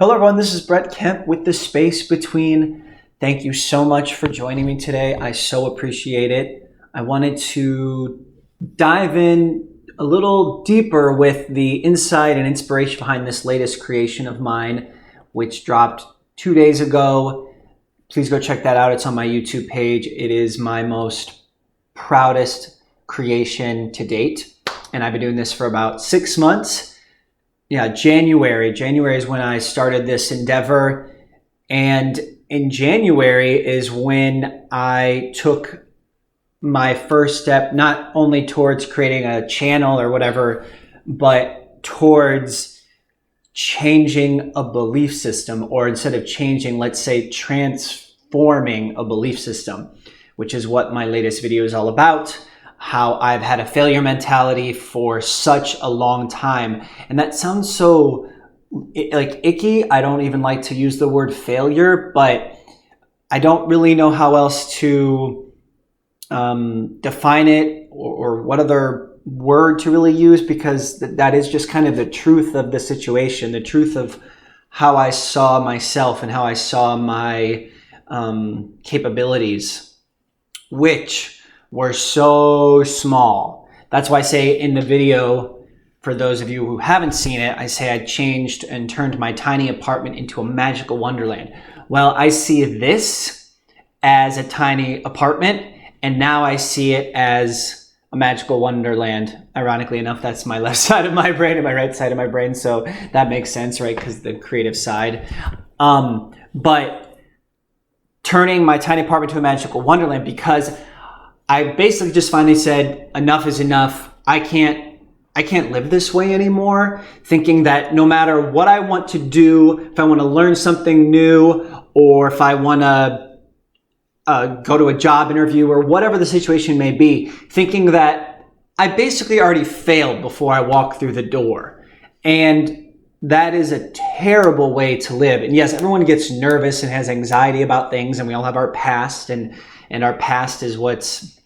Hello everyone, this is Brett Kemp with The Space Between. Thank you so much for joining me today. I so appreciate it. I wanted to dive in a little deeper with the insight and inspiration behind this latest creation of mine, which dropped 2 days ago. Please go check that out. It's on my YouTube page. It is my most proudest creation to date. And I've been doing this for about 6 months. Yeah, January is when I started this endeavor. And in January is when I took my first step, not only towards creating a channel or whatever, but towards changing a belief system, or instead of changing, let's say transforming a belief system, which is what my latest video is all about. How I've had a failure mentality for such a long time. And that sounds so like icky. I don't even like to use the word failure, but I don't really know how else to define it or what other word to really use, because that is just kind of the truth of the situation, the truth of how I saw myself and how I saw my capabilities, which were so small. That's why I say in the video, for those of you who haven't seen it, I say I changed and turned my tiny apartment into a magical wonderland. Well, I see this as a tiny apartment, and now I see it as a magical wonderland. Ironically enough, that's my left side of my brain and my right side of my brain, so that makes sense, right? Because the creative side. But turning my tiny apartment to a magical wonderland, because I basically just finally said, enough is enough. I can't live this way anymore, thinking that no matter what I want to do, if I want to learn something new, or if I want to go to a job interview or whatever the situation may be, thinking that I basically already failed before I walk through the door. And that is a terrible way to live. And yes, everyone gets nervous and has anxiety about things, and we all have our past, and our past is what's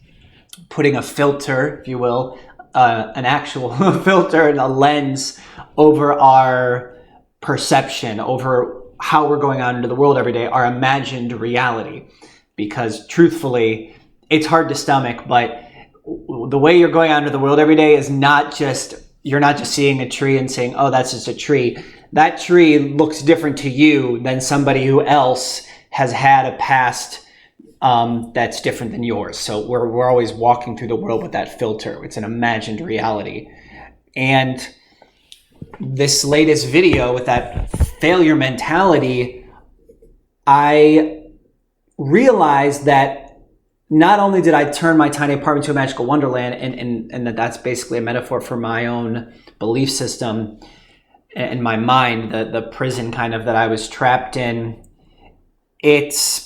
putting a filter, if you will, an actual filter and a lens over our perception, over how we're going out into the world every day, our imagined reality. Because truthfully, it's hard to stomach, but the way you're going out into the world every day is not just, you're not just seeing a tree and saying, oh, that's just a tree. That tree looks different to you than somebody who else has had a past that's different than yours. So we're always walking through the world with that filter. It's an imagined reality. And this latest video with that failure mentality, I realized that not only did I turn my tiny apartment to a magical wonderland, and that's basically a metaphor for my own belief system and my mind, the prison kind of that I was trapped in. It's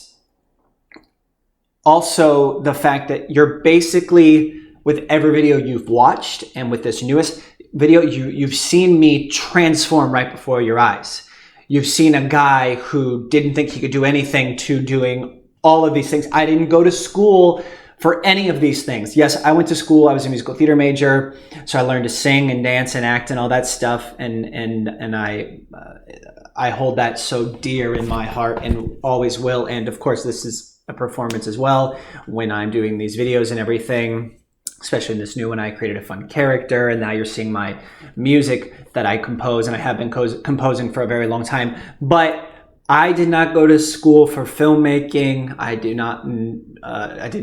also the fact that you're basically, with every video you've watched and with this newest video, you've seen me transform right before your eyes. You've seen a guy who didn't think he could do anything to doing all of these things. I didn't go to school for any of these things. Yes, I went to school. I was a musical theater major, so I learned to sing and dance and act and all that stuff. And I hold that so dear in my heart and always will. And of course, this is a performance as well when I'm doing these videos and everything, especially in this new one. I created a fun character, and now you're seeing my music that I compose, and I have been composing for a very long time. But I did not go to school for filmmaking. I didn't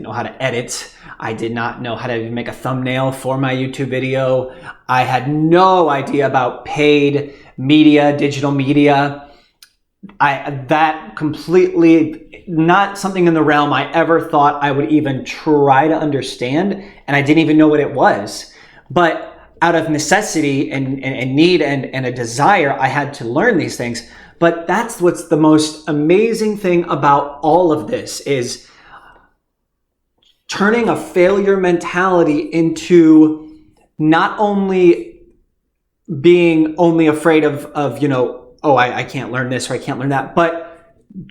know how to edit. I did not know how to even make a thumbnail for my YouTube video. I had no idea about paid media, digital media. That completely not something in the realm I ever thought I would even try to understand, and I didn't even know what it was. But out of necessity and need and a desire, I had to learn these things. But that's what's the most amazing thing about all of this, is turning a failure mentality into not only being only afraid of you know, oh, I can't learn this or I can't learn that, but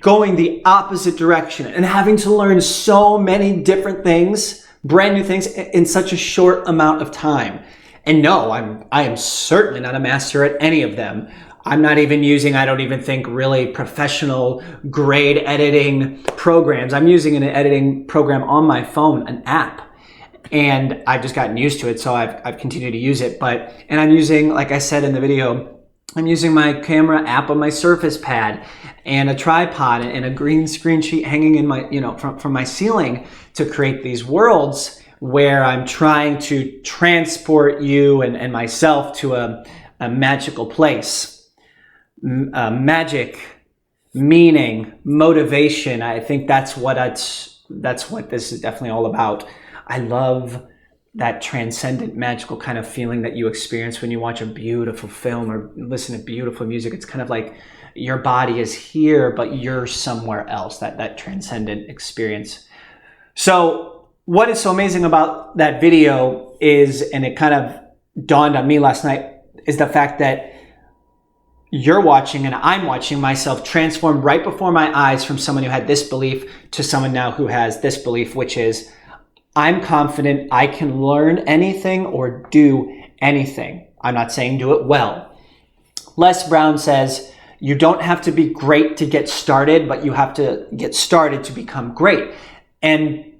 going the opposite direction and having to learn so many different things, brand new things, in such a short amount of time. And no, I am certainly not a master at any of them. I'm not even using, I don't even think, really professional grade editing programs. I'm using an editing program on my phone, an app. And I've just gotten used to it, so I've continued to use it. And I'm using, like I said in the video, I'm using my camera app on my Surface Pad and a tripod and a green screen sheet hanging in my, from my ceiling to create these worlds where I'm trying to transport you and myself to a magical place. Magic, meaning, motivation. I think that's what this is definitely all about. I love that transcendent, magical kind of feeling that you experience when you watch a beautiful film or listen to beautiful music. It's kind of like your body is here, but you're somewhere else, that transcendent experience. So what is so amazing about that video is, and it kind of dawned on me last night, is the fact that you're watching and I'm watching myself transform right before my eyes from someone who had this belief to someone now who has this belief, which is, I'm confident I can learn anything or do anything. I'm not saying do it well. Les Brown says, you don't have to be great to get started, but you have to get started to become great. And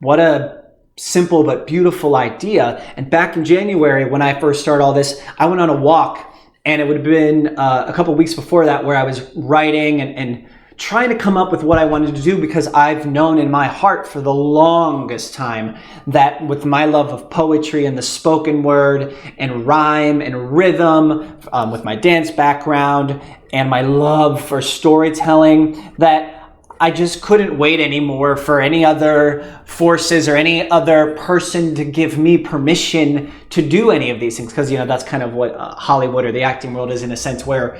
what a simple but beautiful idea. And back in January, when I first started all this, I went on a walk, and it would have been a couple weeks before that where I was writing and trying to come up with what I wanted to do, because I've known in my heart for the longest time that with my love of poetry and the spoken word and rhyme and rhythm, with my dance background and my love for storytelling, that I just couldn't wait anymore for any other forces or any other person to give me permission to do any of these things. Because, that's kind of what Hollywood or the acting world is, in a sense, where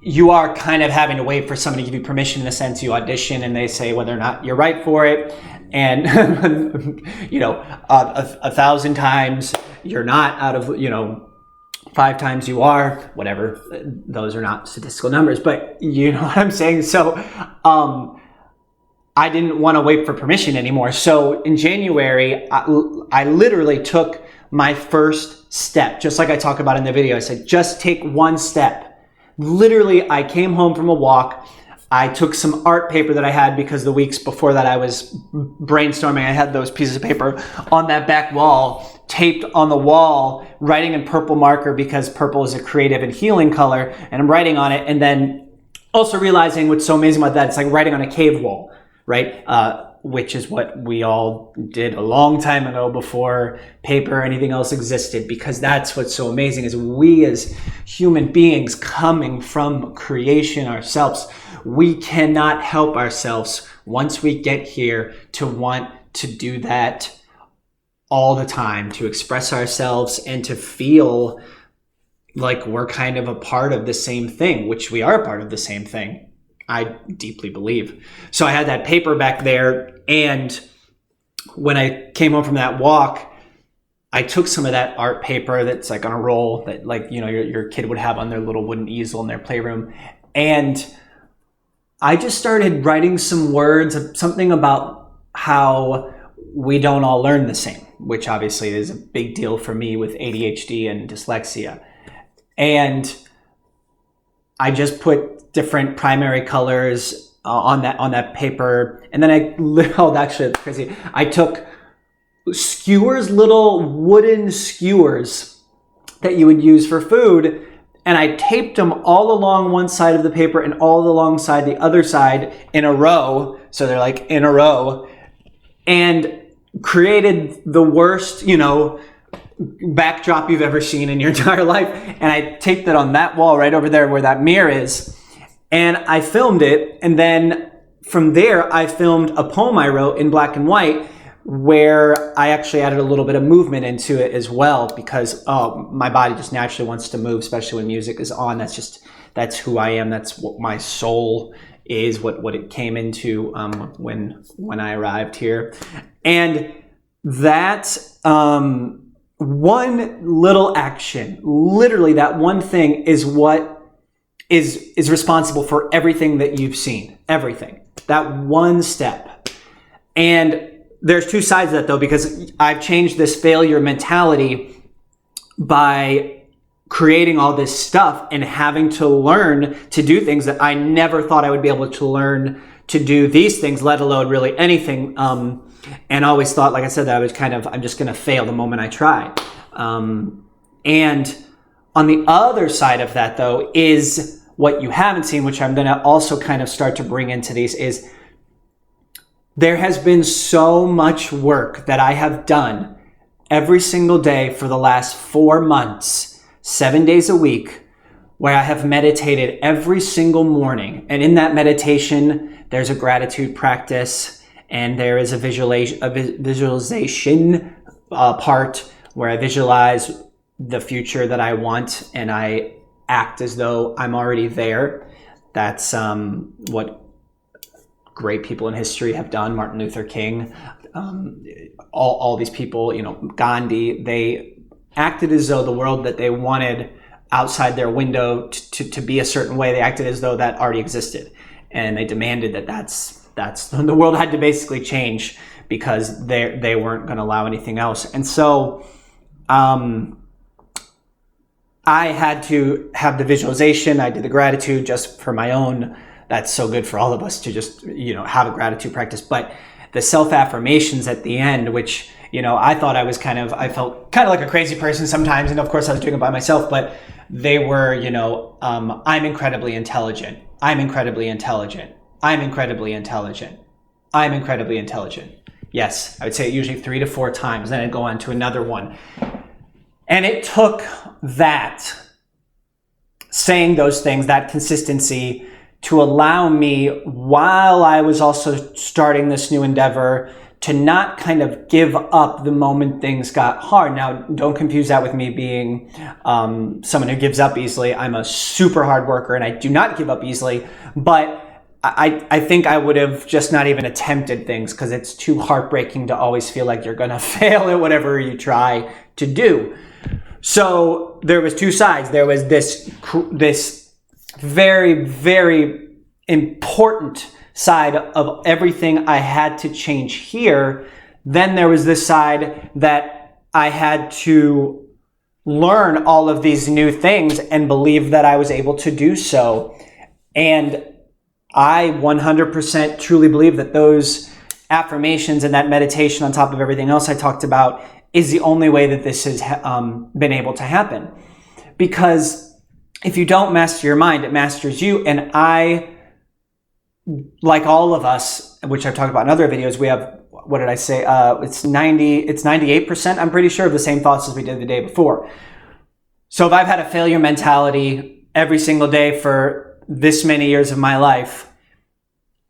you are kind of having to wait for somebody to give you permission. In a sense, you audition and they say whether or not you're right for it. And, 1,000 times you're not, out of, 5 times you are, whatever. Those are not statistical numbers, but you know what I'm saying? So, I didn't want to wait for permission anymore. So in January, I literally took my first step, just like I talk about in the video. I said, just take one step. Literally, I came home from a walk. I took some art paper that I had, because the weeks before that I was brainstorming. I had those pieces of paper on that back wall, taped on the wall, writing in purple marker, because purple is a creative and healing color. And I'm writing on it. And then also realizing what's so amazing about that, it's like writing on a cave wall, right? Which is what we all did a long time ago before paper or anything else existed, because that's what's so amazing, is we as human beings coming from creation ourselves, we cannot help ourselves once we get here to want to do that all the time, to express ourselves and to feel like we're kind of a part of the same thing, which we are a part of the same thing. I deeply believe. So I had that paper back there, and when I came home from that walk, I took some of that art paper that's like on a roll that, like, your kid would have on their little wooden easel in their playroom, and I just started writing some words, something about how we don't all learn the same, which obviously is a big deal for me with ADHD and dyslexia. And I just put different primary colors on that paper, and then actually it's crazy. I took skewers, little wooden skewers that you would use for food, and I taped them all along one side of the paper and all alongside the other side in a row, so they're like in a row, and created the worst, backdrop you've ever seen in your entire life. And I taped it on that wall right over there where that mirror is. And I filmed it, and then from there, I filmed a poem I wrote in black and white, where I actually added a little bit of movement into it as well, because my body just naturally wants to move, especially when music is on. That's who I am. That's what my soul is, what it came into when I arrived here. And that one little action, literally that one thing, is what is responsible for everything that you've seen. Everything. That one step. And there's two sides of that, though, because I've changed this failure mentality by creating all this stuff and having to learn to do things that I never thought I would be able to learn to do these things, let alone really anything. And I always thought, like I said, that I was I'm just going to fail the moment I try. And on the other side of that, though, is what you haven't seen, which I'm going to also kind of start to bring into these, is there has been so much work that I have done every single day for the last 4 months, 7 days a week, where I have meditated every single morning. And in that meditation, there's a gratitude practice, and there is a visualization part where I visualize the future that I want, and I act as though I'm already there. That's what great people in history have done. Martin Luther King, all these people, Gandhi, they acted as though the world that they wanted outside their window to be a certain way, they acted as though that already existed. And they demanded that's the world had to basically change because they weren't going to allow anything else. And so I had to have the visualization. I did the gratitude just for my own. That's so good for all of us to just, have a gratitude practice. But the self-affirmations at the end, which, I thought I felt kind of like a crazy person sometimes. And of course I was doing it by myself, but they were, I'm incredibly intelligent. I'm incredibly intelligent. I'm incredibly intelligent. I'm incredibly intelligent. Yes, I would say it usually 3 to 4 times. Then I'd go on to another one. And it took that, saying those things, that consistency, to allow me, while I was also starting this new endeavor, to not kind of give up the moment things got hard. Now, don't confuse that with me being someone who gives up easily. I'm a super hard worker and I do not give up easily, but I think I would have just not even attempted things because it's too heartbreaking to always feel like you're going to fail at whatever you try to do. So there was 2 sides. There was this very, very important side of everything I had to change here. Then there was this side that I had to learn all of these new things and believe that I was able to do so. And I 100% truly believe that those affirmations and that meditation on top of everything else I talked about is the only way that this has been able to happen. Because if you don't master your mind, it masters you. And I, like all of us, which I've talked about in other videos, we have, what did I say? It's 98%, I'm pretty sure, of the same thoughts as we did the day before. So if I've had a failure mentality every single day for this many years of my life,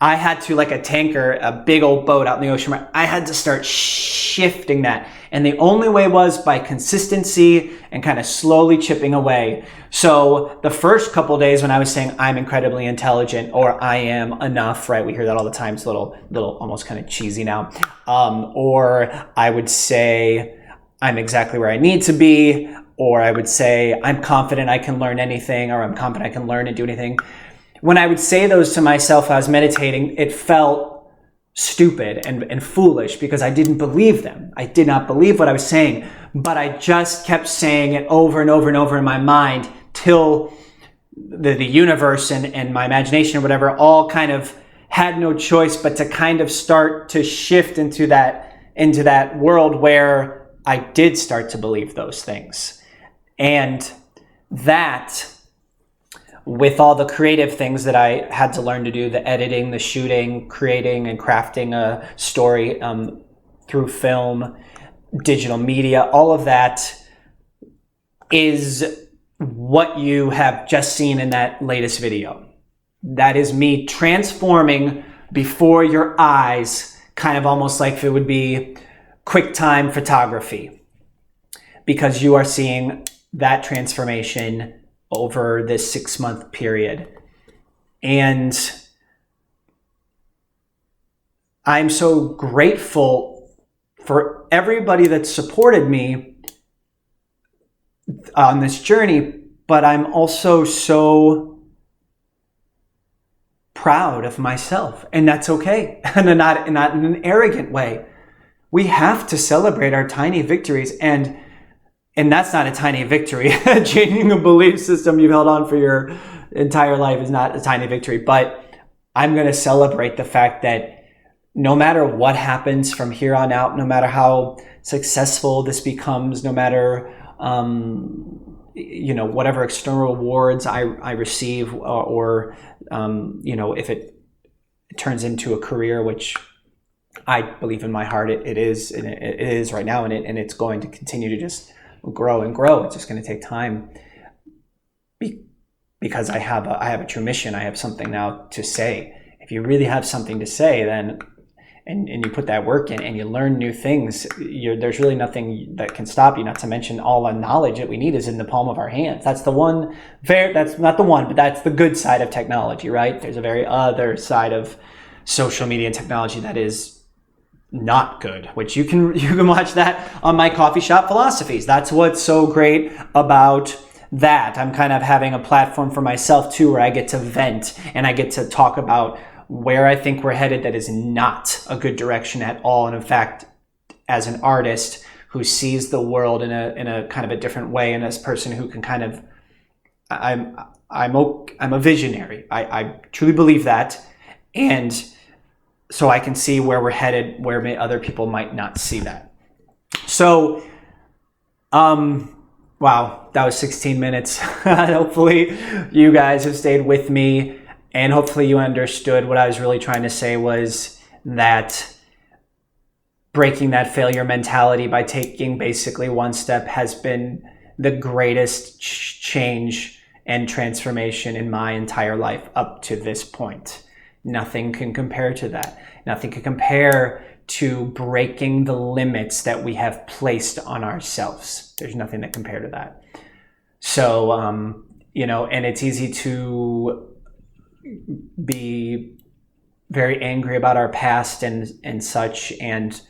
I had to, like a tanker, a big old boat out in the ocean, I had to start shifting that. And the only way was by consistency and kind of slowly chipping away. So the first couple days when I was saying I'm incredibly intelligent or I am enough, right? We hear that all the time. It's a little almost kind of cheesy now. Or I would say I'm exactly where I need to be. Or I would say I'm confident I can learn anything, or I'm confident I can learn and do anything. When I would say those to myself, I was meditating, it felt stupid and foolish because I didn't believe them. I did not believe what I was saying, but I just kept saying it over and over and over in my mind till the universe and my imagination or whatever all kind of had no choice but to kind of start to shift into that world where I did start to believe those things. And that, with all the creative things that I had to learn to do, the editing, the shooting, creating and crafting a story through film, digital media, all of that is what you have just seen in that latest video. That is me transforming before your eyes, kind of almost like if it would be QuickTime photography, because you are seeing that transformation over this 6-month period. And I'm so grateful for everybody that supported me on this journey, but I'm also so proud of myself, and that's okay, and not in an arrogant way. We have to celebrate our tiny victories, and And that's not a tiny victory. Changing a belief system you've held on for your entire life is not a tiny victory. But I'm going to celebrate the fact that no matter what happens from here on out, no matter how successful this becomes, no matter whatever external rewards I receive, or if it turns into a career, which I believe in my heart it is right now, and it's going to continue to just grow and grow. It's just going to take time, because I have a true mission. I have something now to say. If you really have something to say, then and you put that work in and you learn new things, there's really nothing that can stop you. Not to mention all the knowledge that we need is in the palm of our hands. That's not the one, but that's the good side of technology, right? There's a very other side of social media and technology that is not good, which you can watch that on my coffee shop philosophies. That's what's so great about that. I'm kind of having a platform for myself too, where I get to vent and I get to talk about where I think we're headed that is not a good direction at all. And in fact, as an artist who sees the world in a kind of a different way, and as a person who can kind of, I'm a visionary. I truly believe that. And so I can see where we're headed, where other people might not see that. So, wow, that was 16 minutes. Hopefully you guys have stayed with me, and hopefully you understood what I was really trying to say was that breaking that failure mentality by taking basically one step has been the greatest change and transformation in my entire life up to this point. Nothing can compare to that. Nothing can compare to breaking the limits that we have placed on ourselves. There's nothing that compare to that. So, and it's easy to be very angry about our past and such, and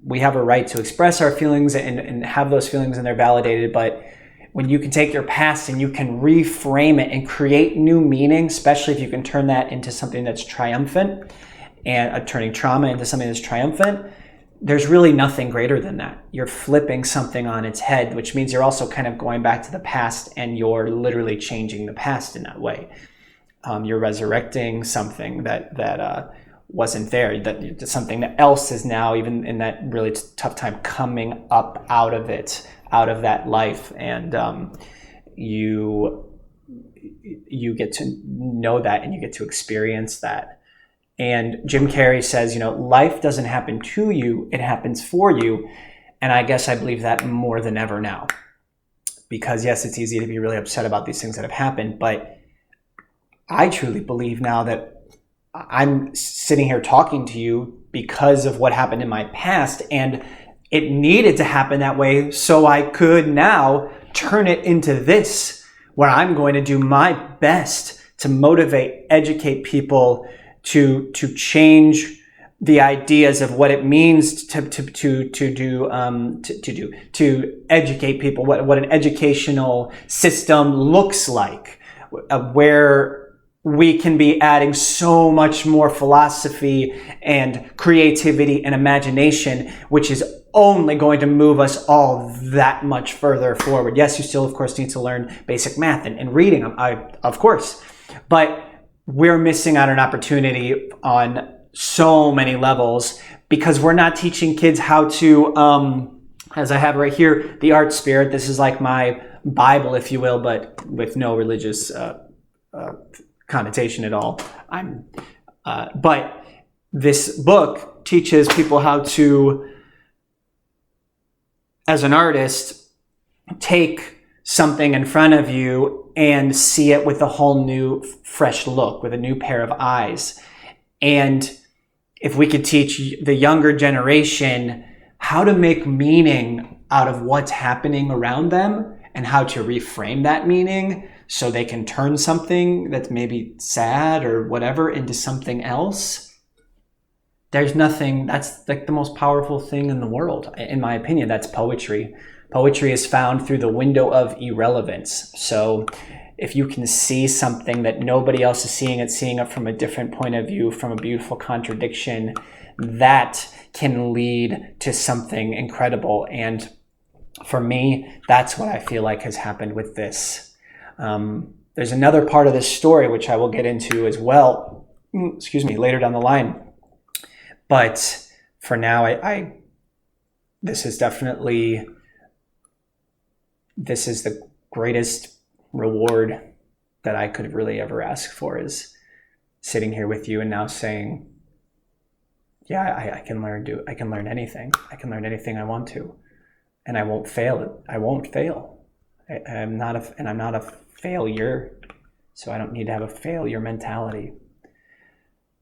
we have a right to express our feelings and have those feelings, and they're validated. But when you can take your past and you can reframe it and create new meaning, especially if you can turn that into something that's triumphant, and turning trauma into something that's triumphant, there's really nothing greater than that. You're flipping something on its head, which means you're also kind of going back to the past, and you're literally changing the past in that way. You're resurrecting something that wasn't there, that something that else is now, even in that really tough time, coming up out of it, out of that life, and you get to know that, and you get to experience that. And Jim Carrey says, life doesn't happen to you, it happens for you. And I guess I believe that more than ever now, because yes, it's easy to be really upset about these things that have happened, but I truly believe now that I'm sitting here talking to you because of what happened in my past, and it needed to happen that way so I could now turn it into this, where I'm going to do my best to motivate, educate people, to change the ideas of what it means to educate people, what an educational system looks like, where we can be adding so much more philosophy and creativity and imagination, which is only going to move us all that much further forward. Yes, you still, of course, need to learn basic math and reading, of course, but we're missing out on an opportunity on so many levels because we're not teaching kids how to, as I have right here, the art spirit. This is like my Bible, if you will, but with no religious connotation at all. But this book teaches people how to, as an artist, take something in front of you and see it with a whole new, fresh look, with a new pair of eyes. And if we could teach the younger generation how to make meaning out of what's happening around them and how to reframe that meaning so they can turn something that's maybe sad or whatever into something else, there's nothing, that's like the most powerful thing in the world. In my opinion, that's poetry. Poetry is found through the window of irrelevance. So if you can see something that nobody else is seeing it from a different point of view, from a beautiful contradiction, that can lead to something incredible. And for me, that's what I feel like has happened with this. There's another part of this story, which I will get into as well, later down the line. But for now, this is definitely, this is the greatest reward that I could really ever ask for, is sitting here with you and now saying, yeah, I can learn anything. I can learn anything I want to, and I won't fail. I won't fail. I'm not a failure, so I don't need to have a failure mentality.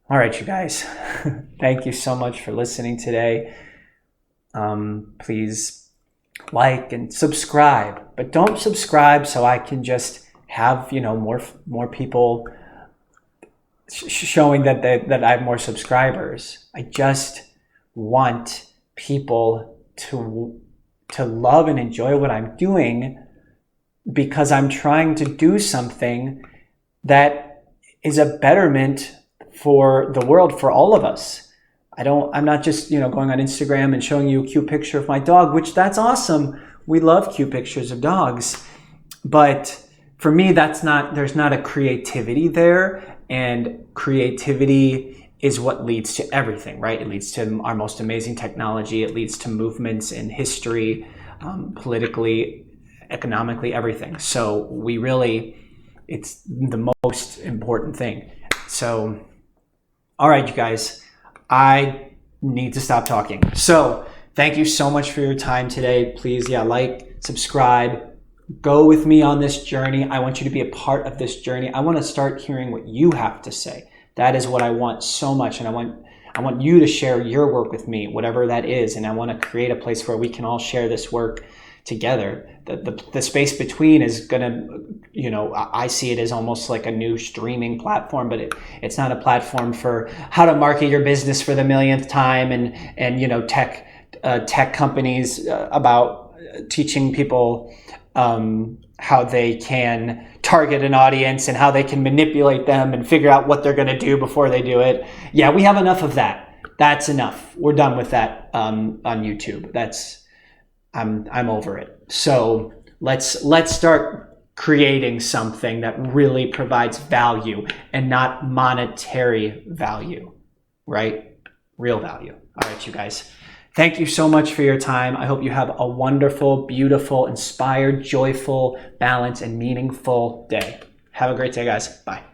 All right, you guys, thank you so much for listening today. Please like and subscribe, but don't subscribe so I can just have, more people showing that I have more subscribers. I just want people to love and enjoy what I'm doing, because I'm trying to do something that is a betterment for the world, for all of us. I'm not just, going on Instagram and showing you a cute picture of my dog, which that's awesome. We love cute pictures of dogs. But for me, there's not a creativity there, and creativity is what leads to everything, right? It leads to our most amazing technology. It leads to movements in history, politically, economically, everything. So it's the most important thing. So, all right, you guys, I need to stop talking. So thank you so much for your time today. Please, like, subscribe, go with me on this journey. I want you to be a part of this journey. I want to start hearing what you have to say. That is what I want so much. And I want you to share your work with me, whatever that is. And I want to create a place where we can all share this work together. The space between is gonna, I see it as almost like a new streaming platform, but it's not a platform for how to market your business for the millionth time and tech companies about teaching people how they can target an audience and how they can manipulate them and figure out what they're going to do before they do it. Yeah, we have enough of that. That's enough. We're done with that on YouTube. I'm over it. So let's start creating something that really provides value and not monetary value, right? Real value. All right, you guys. Thank you so much for your time. I hope you have a wonderful, beautiful, inspired, joyful, balanced, and meaningful day. Have a great day, guys. Bye.